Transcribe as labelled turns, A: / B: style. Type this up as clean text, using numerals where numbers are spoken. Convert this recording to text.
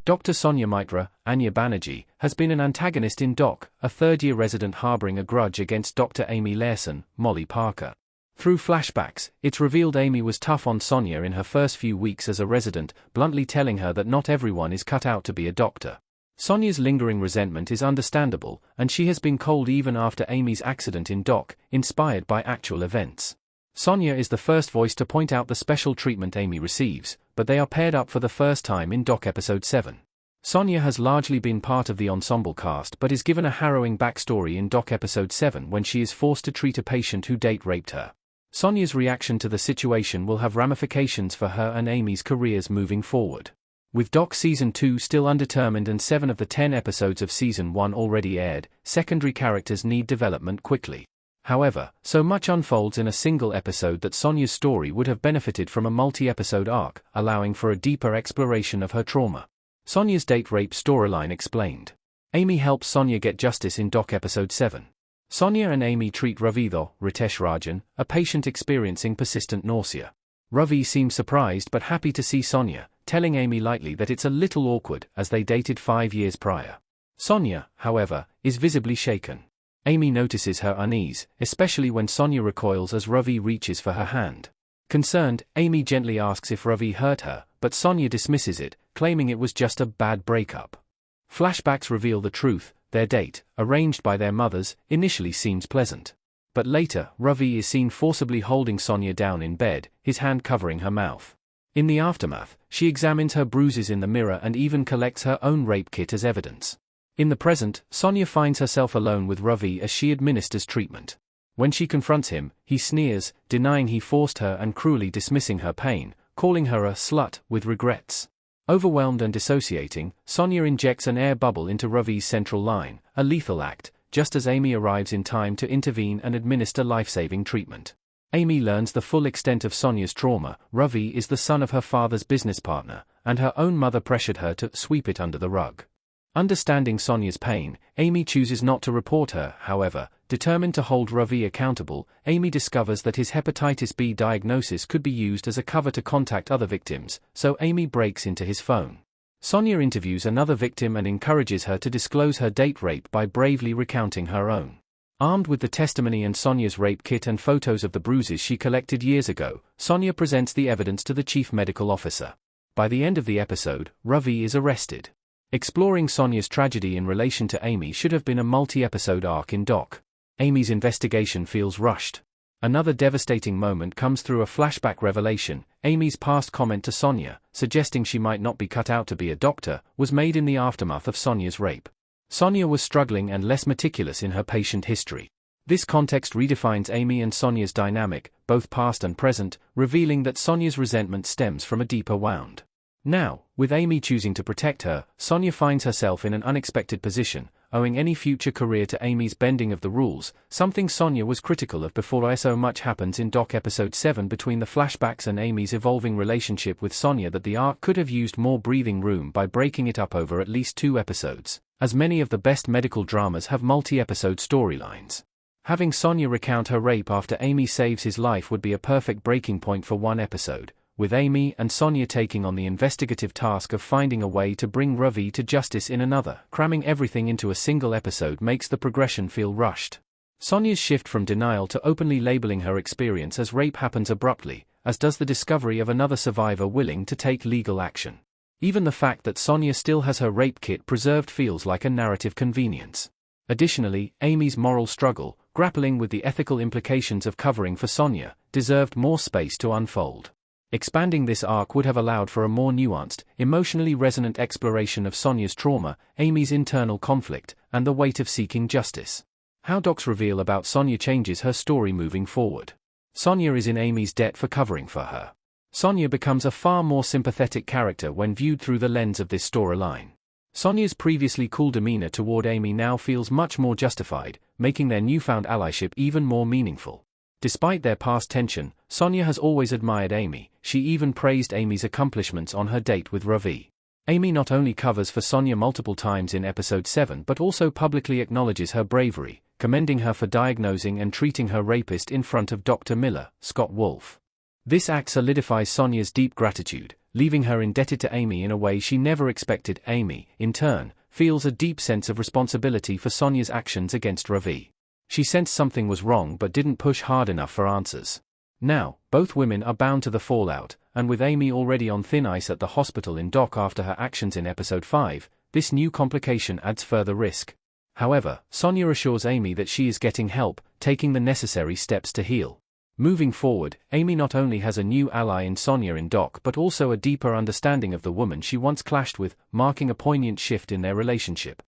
A: Dr. Sonya Mitra, Anya Banerjee, has been an antagonist in Doc, a third-year resident harboring a grudge against Dr. Amy Lairson, Molly Parker. Through flashbacks, it's revealed Amy was tough on Sonya in her first few weeks as a resident, bluntly telling her that not everyone is cut out to be a doctor. Sonya's lingering resentment is understandable, and she has been cold even after Amy's accident in Doc, inspired by actual events. Sonya is the first voice to point out the special treatment Amy receives, but they are paired up for the first time in Doc Episode 7. Sonya has largely been part of the ensemble cast but is given a harrowing backstory in Doc Episode 7 when she is forced to treat a patient who date raped her. Sonya's reaction to the situation will have ramifications for her and Amy's careers moving forward. With Doc Season 2 still undetermined and 7 of the 10 episodes of Season 1 already aired, secondary characters need development quickly. However, so much unfolds in a single episode that Sonya's story would have benefited from a multi-episode arc, allowing for a deeper exploration of her trauma. Sonya's date rape storyline explained. Amy helps Sonya get justice in Doc Episode 7. Sonya and Amy treat Ravi, Ritesh Rajan, a patient experiencing persistent nausea. Ravi seems surprised but happy to see Sonya, telling Amy lightly that it's a little awkward as they dated 5 years prior. Sonya, however, is visibly shaken. Amy notices her unease, especially when Sonya recoils as Ravi reaches for her hand. Concerned, Amy gently asks if Ravi hurt her, but Sonya dismisses it, claiming it was just a bad breakup. Flashbacks reveal the truth: their date, arranged by their mothers, initially seems pleasant. But later, Ravi is seen forcibly holding Sonya down in bed, his hand covering her mouth. In the aftermath, she examines her bruises in the mirror and even collects her own rape kit as evidence. In the present, Sonya finds herself alone with Ravi as she administers treatment. When she confronts him, he sneers, denying he forced her and cruelly dismissing her pain, calling her a slut with regrets. Overwhelmed and dissociating, Sonya injects an air bubble into Ravi's central line, a lethal act, just as Amy arrives in time to intervene and administer life-saving treatment. Amy learns the full extent of Sonya's trauma. Ravi is the son of her father's business partner, and her own mother pressured her to sweep it under the rug. Understanding Sonya's pain, Amy chooses not to report her. However, determined to hold Ravi accountable, Amy discovers that his hepatitis B diagnosis could be used as a cover to contact other victims, so Amy breaks into his phone. Sonya interviews another victim and encourages her to disclose her date rape by bravely recounting her own. Armed with the testimony and Sonya's rape kit and photos of the bruises she collected years ago, Sonya presents the evidence to the chief medical officer. By the end of the episode, Ravi is arrested. Exploring Sonya's tragedy in relation to Amy should have been a multi-episode arc in Doc. Amy's investigation feels rushed. Another devastating moment comes through a flashback revelation. Amy's past comment to Sonya, suggesting she might not be cut out to be a doctor, was made in the aftermath of Sonya's rape. Sonya was struggling and less meticulous in her patient history. This context redefines Amy and Sonya's dynamic, both past and present, revealing that Sonya's resentment stems from a deeper wound. Now, with Amy choosing to protect her, Sonya finds herself in an unexpected position, owing any future career to Amy's bending of the rules, something Sonya was critical of before. So much happens in Doc Episode 7 between the flashbacks and Amy's evolving relationship with Sonya that the arc could have used more breathing room by breaking it up over at least 2 episodes, as many of the best medical dramas have multi-episode storylines. Having Sonya recount her rape after Amy saves his life would be a perfect breaking point for one episode, with Amy and Sonya taking on the investigative task of finding a way to bring Ravi to justice in another. Cramming everything into a single episode makes the progression feel rushed. Sonya's shift from denial to openly labeling her experience as rape happens abruptly, as does the discovery of another survivor willing to take legal action. Even the fact that Sonya still has her rape kit preserved feels like a narrative convenience. Additionally, Amy's moral struggle, grappling with the ethical implications of covering for Sonya, deserved more space to unfold. Expanding this arc would have allowed for a more nuanced, emotionally resonant exploration of Sonya's trauma, Amy's internal conflict, and the weight of seeking justice. How Doc's reveal about Sonya changes her story moving forward. Sonya is in Amy's debt for covering for her. Sonya becomes a far more sympathetic character when viewed through the lens of this storyline. Sonya's previously cool demeanor toward Amy now feels much more justified, making their newfound allyship even more meaningful. Despite their past tension, Sonya has always admired Amy. She even praised Amy's accomplishments on her date with Ravi. Amy not only covers for Sonya multiple times in Episode 7 but also publicly acknowledges her bravery, commending her for diagnosing and treating her rapist in front of Dr. Miller, Scott Wolf. This act solidifies Sonya's deep gratitude, leaving her indebted to Amy in a way she never expected. Amy, in turn, feels a deep sense of responsibility for Sonya's actions against Ravi. She sensed something was wrong but didn't push hard enough for answers. Now, both women are bound to the fallout, and with Amy already on thin ice at the hospital in dock after her actions in episode 5, this new complication adds further risk. However, Sonya assures Amy that she is getting help, taking the necessary steps to heal. Moving forward, Amy not only has a new ally in Sonya in dock but also a deeper understanding of the woman she once clashed with, marking a poignant shift in their relationship.